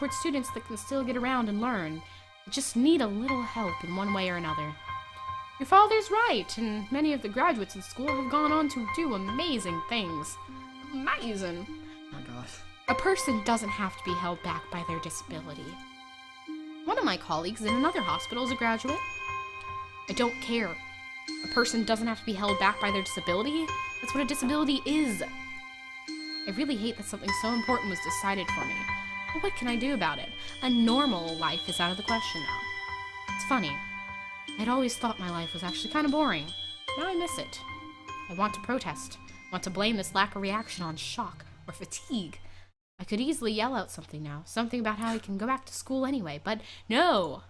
towards students that can still get around and learn, but just need a little help in one way or another. Your father's right, and many of the graduates in school have gone on to do amazing things. Amazing. Oh my gosh. A person doesn't have to be held back by their disability. One of my colleagues in another hospital is a graduate. I don't care. A person doesn't have to be held back by their disability. That's what a disability is. I really hate that something so important was decided for me. But what can I do about it? A normal life is out of the question now. It's funny. I'd always thought my life was actually kind of boring. Now I miss it. I want to protest. I want to blame this lack of reaction on shock or fatigue. I could easily yell out something now. Something about how I can go back to school anyway. But no!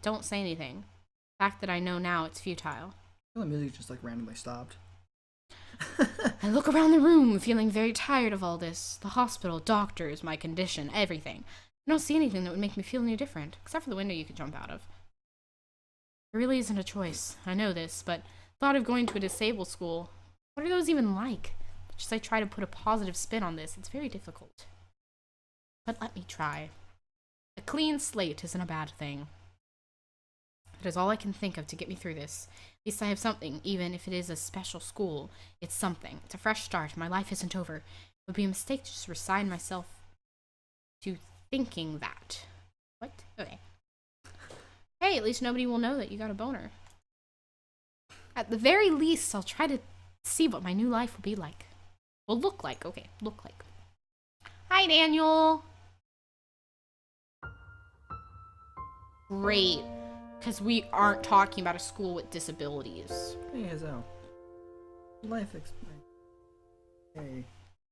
Don't say anything. The fact that I know now it's futile. The music just like randomly stopped. I look around the room, feeling very tired of all this. The hospital, doctors, my condition, everything. I don't see anything that would make me feel any different, except for the window you could jump out of. There really isn't a choice. I know this, but thought of going to a disabled school. What are those even like? Just I try to put a positive spin on this, it's very difficult. But let me try. A clean slate isn't a bad thing. It is all I can think of to get me through this. At least I have something, even if it is a special school. It's something. It's a fresh start. My life isn't over. It would be a mistake to just resign myself to thinking that. What? Okay. Hey, at least nobody will know that you got a boner. At the very least, I'll try to see what my new life will be like. Will look like. Okay, look like. Hi, Daniel. Great. Because we aren't talking about a school with disabilities. Hey, Hazel. Life experience. Hey.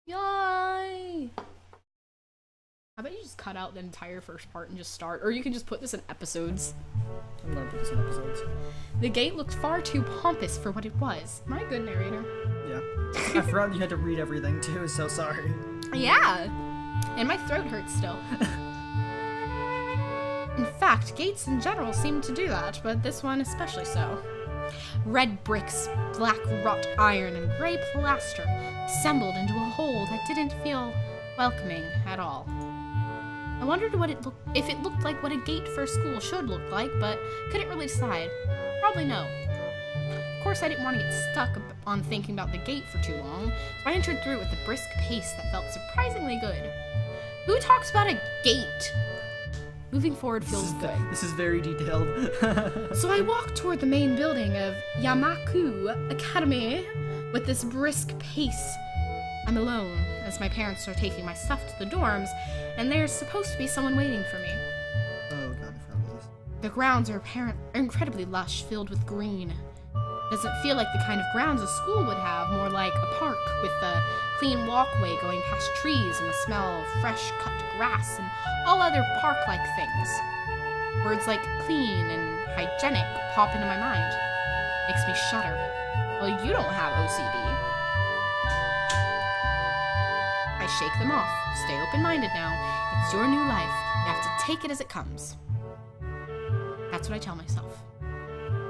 Yay! I bet you just cut out the entire first part and just start. Or you can just put this in episodes. I'm gonna put this in episodes. The gate looked far too pompous for what it was. Am I a good narrator? Yeah. I forgot you had to read everything too, so sorry. Yeah! And my throat hurts still. In fact, gates in general seem to do that, but this one especially so. Red bricks, black wrought iron, and gray plaster assembled into a whole that didn't feel welcoming at all. I wondered if it looked like what a gate for a school should look like, but couldn't really decide. Probably no. Of course, I didn't want to get stuck on thinking about the gate for too long, so I entered through it with a brisk pace that felt surprisingly good. Who talks about a gate? Moving forward feels good. This is very detailed. So I walked toward the main building of Yamaku Academy with this brisk pace. I'm alone, as my parents are taking my stuff to the dorms, and there's supposed to be someone waiting for me. Oh god, I forgot about this. The grounds are incredibly lush, filled with green. Doesn't feel like the kind of grounds a school would have, more like a park with a clean walkway going past trees and the smell of fresh cut grass and all other park-like things. Words like clean and hygienic pop into my mind. Makes me shudder. Well, you don't have OCD. I shake them off. Stay open-minded now. It's your new life. You have to take it as it comes. That's what I tell myself.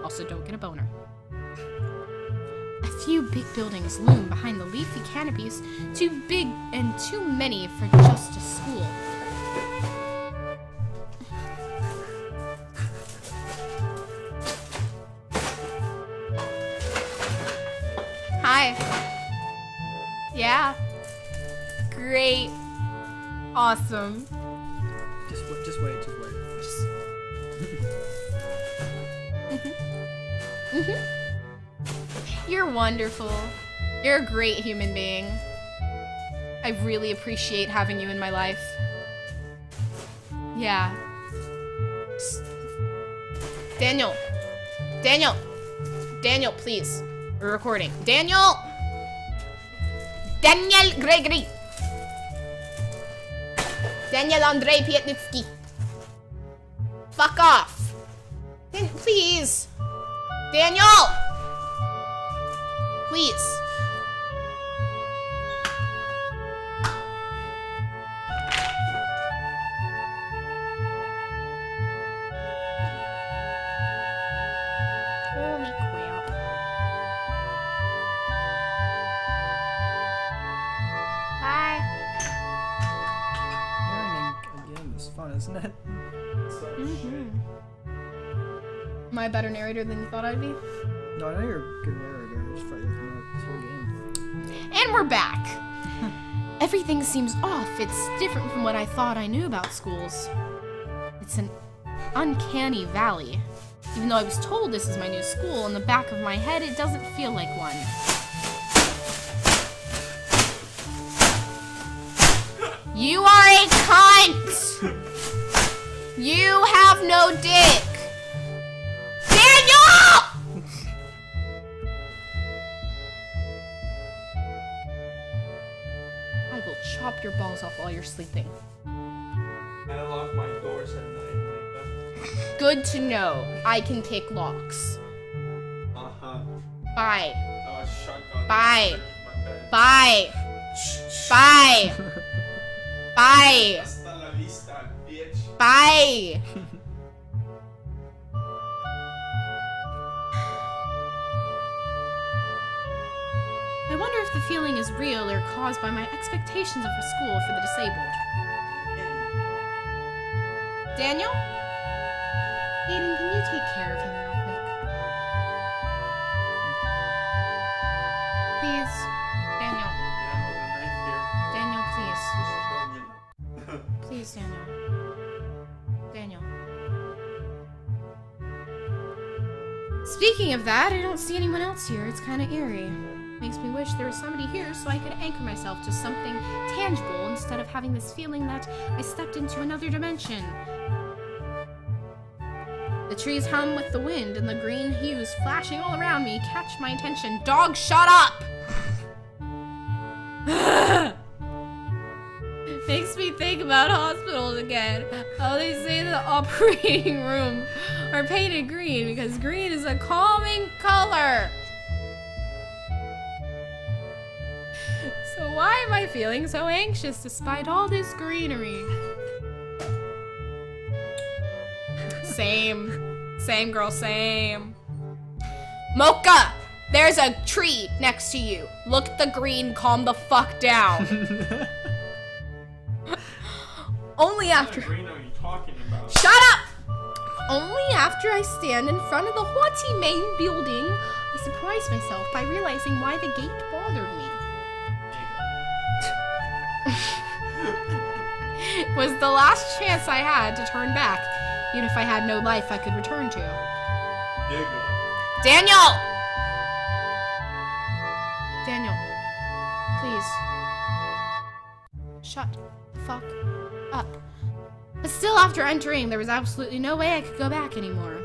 Also, don't get a boner. A few big buildings loom behind the leafy canopies, too big and too many for just a school. Hi. Yeah. Great. Awesome. Just wait. You're wonderful. You're a great human being. I really appreciate having you in my life. Yeah. Daniel, please. We're recording. Daniel Gregory! Daniel Andrei Pietnitsky. Fuck off! Please! Daniel! Please. Holy crap. Hi. Learning again. fun, isn't it? Am I a better narrator than you thought I'd be? No, I know you're a good narrator. I just felt like this whole game. And we're back! Everything seems off. It's different from what I thought I knew about schools. It's an uncanny valley. Even though I was told this is my new school, in the back of my head, it doesn't feel like one. You are a cunt! You have no dick! Daniel! I will chop your balls off while you're sleeping. I lock my doors at night like that. Good to know. I can pick locks. Uh-huh. Bye. Shotgun. Bye. My bed. Bye. Bye. Bye. Hasta la vista, bitch. Bye. I wonder if the feeling is real or caused by my expectations of a school for the disabled. Daniel? Aiden, can you take care of him real quick? Please? Daniel. Daniel, please. Please, Daniel. Daniel. Speaking of that, I don't see anyone else here. It's kind of eerie. Makes me wish there was somebody here so I could anchor myself to something tangible instead of having this feeling that I stepped into another dimension. The trees hum with the wind, and the green hues flashing all around me catch my attention. Dog, shut up! Makes me think about hospitals again. How they say the operating room are painted green because green is a calming color. So why am I feeling so anxious despite all this greenery? Same. Same, girl, same. Mocha! There's a tree next to you. Look at the green, calm the fuck down. Only after... What green are you talking about? Shut up! Only after I stand in front of the haughty main building, I surprise myself by realizing why the gate bothered me. It was the last chance I had to turn back. Even if I had no life I could return to. Daniel! Daniel, please. Shut the fuck up. But still, after entering, there was absolutely no way I could go back anymore.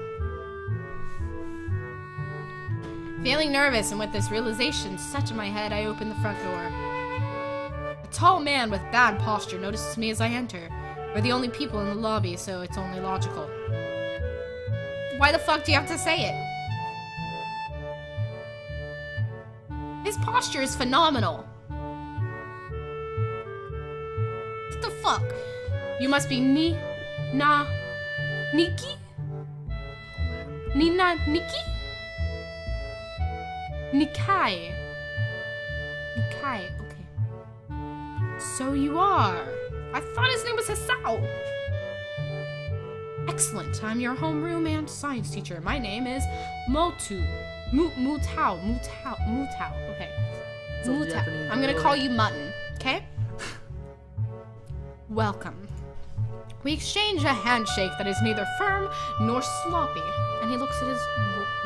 Feeling nervous and with this realization set in my head, I opened the front door. A tall man with bad posture notices me as I enter. We're the only people in the lobby, so it's only logical. Why the fuck do you have to say it? His posture is phenomenal. What the fuck? You must be Niki? Nina Niki? Nikai. Nikai, okay. So you are. I thought his name was Hisao. Excellent. I'm your homeroom and science teacher. My name is Mutao. Mutao. Okay. Mutao. I'm gonna call you Mutton, okay? Welcome. We exchange a handshake that is neither firm nor sloppy, and he looks at his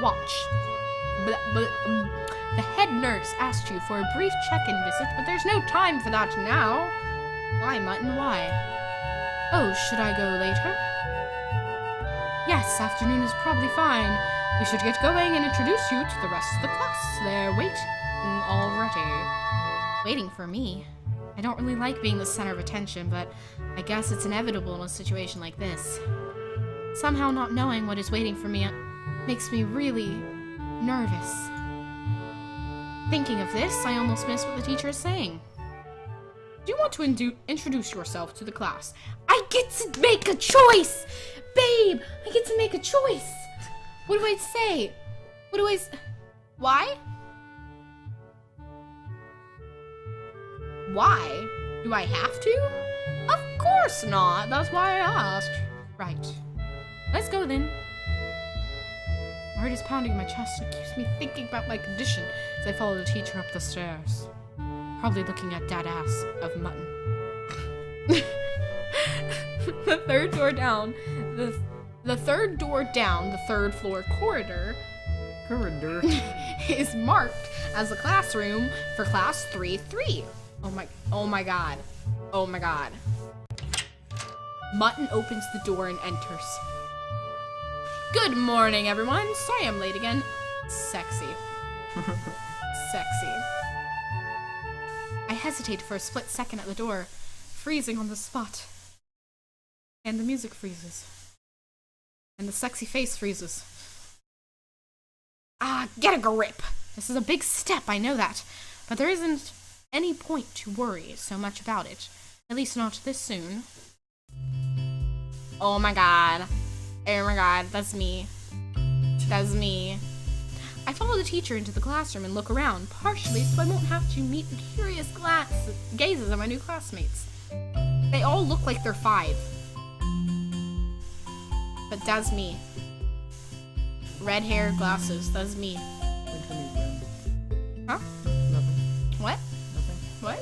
watch. The head nurse asked you for a brief check-in visit, but there's no time for that now. Why, Mutton, why? Oh, should I go later? Yes, afternoon is probably fine. We should get going and introduce you to the rest of the class. They're waiting already. Waiting for me? I don't really like being the center of attention, but I guess it's inevitable in a situation like this. Somehow not knowing what is waiting for me makes me really nervous. Thinking of this, I almost miss what the teacher is saying. Do you want to introduce yourself to the class? I get to make a choice! Babe, I get to make a choice! What do I say? Why? Why? Do I have to? Of course not. That's why I asked. Right. Let's go then. My heart is pounding in my chest and keeps me thinking about my condition as I follow the teacher up the stairs. Probably looking at that ass of mutton. The third door down, the third door down the third floor corridor is marked as the classroom for class 3-3. Oh my god. Oh my god. Mutton opens the door and enters. Good morning, everyone. Sorry I'm late again. Sexy. Sexy. I hesitate for a split second at the door, freezing on the spot. And the music freezes. And the sexy face freezes. Ah, get a grip! This is a big step, I know that. But there isn't any point to worry so much about it. At least not this soon. Oh my god. Oh my god, that's me. That's me. I follow the teacher into the classroom and look around, partially so I won't have to meet the curious gazes of my new classmates. They all look like they're 5. But that's me. Red hair, glasses, that's me. Huh? Nothing. What? Nothing. What?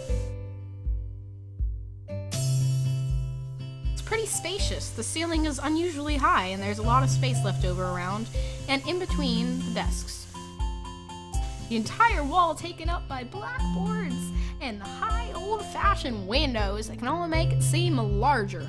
It's pretty spacious. The ceiling is unusually high and there's a lot of space left over around and in between the desks. The entire wall taken up by blackboards and high old-fashioned windows that can only make it seem larger.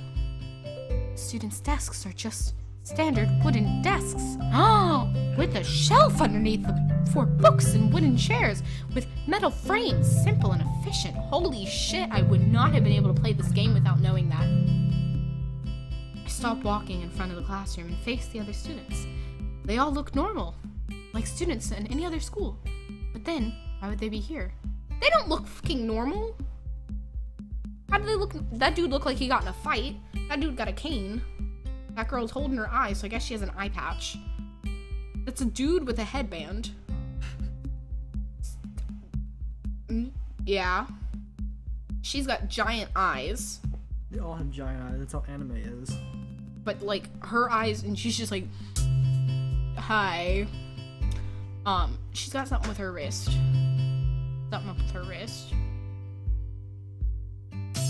Students' desks are just standard wooden desks. Oh, with a shelf underneath them for books and wooden chairs with metal frames. Simple and efficient. Holy shit, I would not have been able to play this game without knowing that. I stopped walking in front of the classroom and faced the other students. They all look normal, like students in any other school. But then, why would they be here? They don't look fucking normal. How do they look? That dude looked like he got in a fight. That dude got a cane. That girl's holding her eye, so I guess she has an eye patch. That's a dude with a headband. Yeah. She's got giant eyes. They all have giant eyes. That's how anime is. But, like, her eyes, and she's just like, hi. She's got something with her wrist. Something up with her wrist.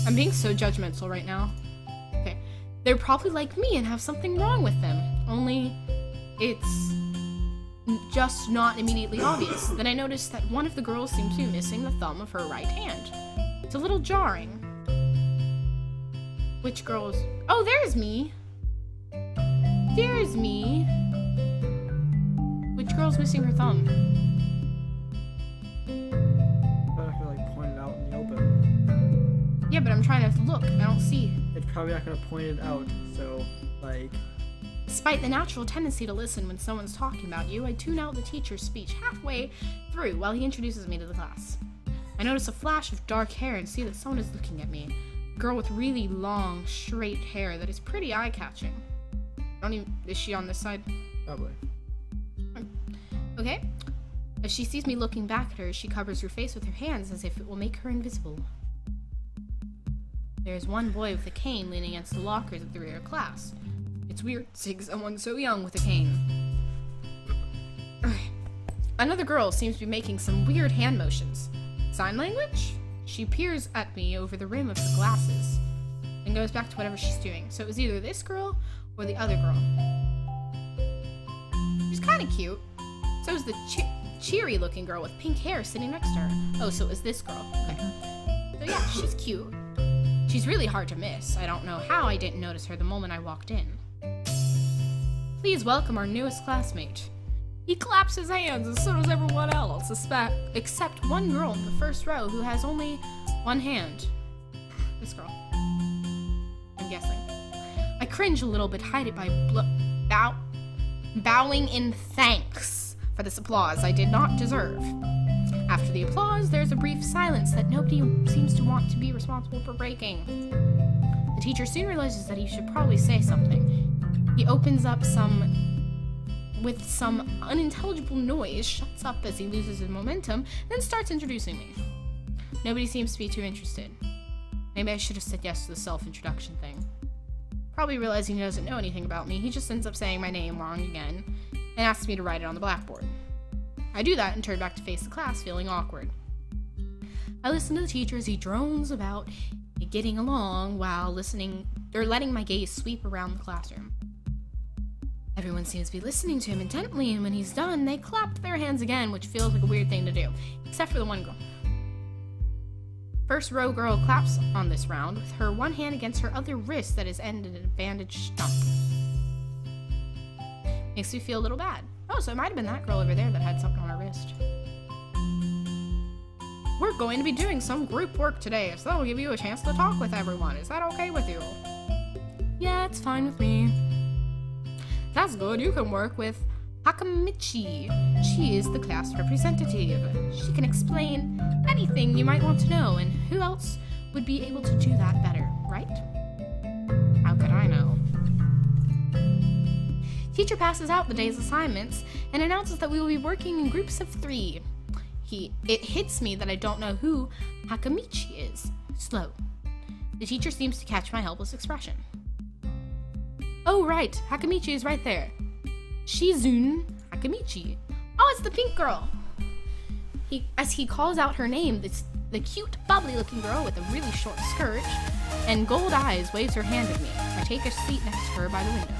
I'm being so judgmental right now. Okay. They're probably like me and have something wrong with them. Only, it's just not immediately obvious. Then I noticed that one of the girls seemed to be missing the thumb of her right hand. It's a little jarring. Which girl's? Oh, there's me. There's me. Which girl's missing her thumb? Probably not gonna like point it out in the open. Yeah, but I'm trying to look. I don't see. It's probably not gonna point it out. So like. Despite the natural tendency to listen when someone's talking about you, I tune out the teacher's speech halfway through while he introduces me to the class. I notice a flash of dark hair and see that someone is looking at me. A girl with really long, straight hair that is pretty eye-catching. Is she on this side? Probably. Okay. As she sees me looking back at her, she covers her face with her hands as if it will make her invisible. There is one boy with a cane leaning against the lockers at the rear of class. It's weird seeing someone so young with a cane. Another girl seems to be making some weird hand motions. Sign language? She peers at me over the rim of her glasses and goes back to whatever she's doing. So it was either this girl or the other girl. She's kind of cute. So is the cheery looking girl with pink hair sitting next to her. Oh, so it was this girl. Okay. So yeah, she's cute. She's really hard to miss. I don't know how I didn't notice her the moment I walked in. Please welcome our newest classmate. He claps his hands and so does everyone else, except one girl in the first row who has only one hand. This girl. I'm guessing. I cringe a little but hide it by bowing in thanks for this applause I did not deserve. After the applause, there's a brief silence that nobody seems to want to be responsible for breaking. The teacher soon realizes that he should probably say something. He opens up with some unintelligible noise, shuts up as he loses his momentum, then starts introducing me. Nobody seems to be too interested. Maybe I should have said yes to the self-introduction thing. Probably realizing he doesn't know anything about me, he just ends up saying my name wrong again and asks me to write it on the blackboard. I do that and turn back to face the class, feeling awkward. I listen to the teacher as he drones about getting along while letting my gaze sweep around the classroom. Everyone seems to be listening to him intently, and when he's done, they clap their hands again, which feels like a weird thing to do, except for the one girl. First row girl claps on this round with her one hand against her other wrist that is ended in a bandaged stump. Makes me feel a little bad. Oh, so it might have been that girl over there that had something on her wrist. We're going to be doing some group work today, so that'll give you a chance to talk with everyone. Is that okay with you? Yeah, it's fine with me. That's good. You can work with Hakamichi. She is the class representative. She can explain anything you might want to know, and who else would be able to do that better, right? How could I know? Teacher passes out the day's assignments and announces that we will be working in groups of 3. It hits me that I don't know who Hakamichi is. Slow. The teacher seems to catch my helpless expression. Oh, right. Hakamichi is right there. Shizun Hakamichi. Oh, it's the pink girl. As he calls out her name, the cute, bubbly-looking girl with a really short skirt and gold eyes waves her hand at me. I take a seat next to her by the window.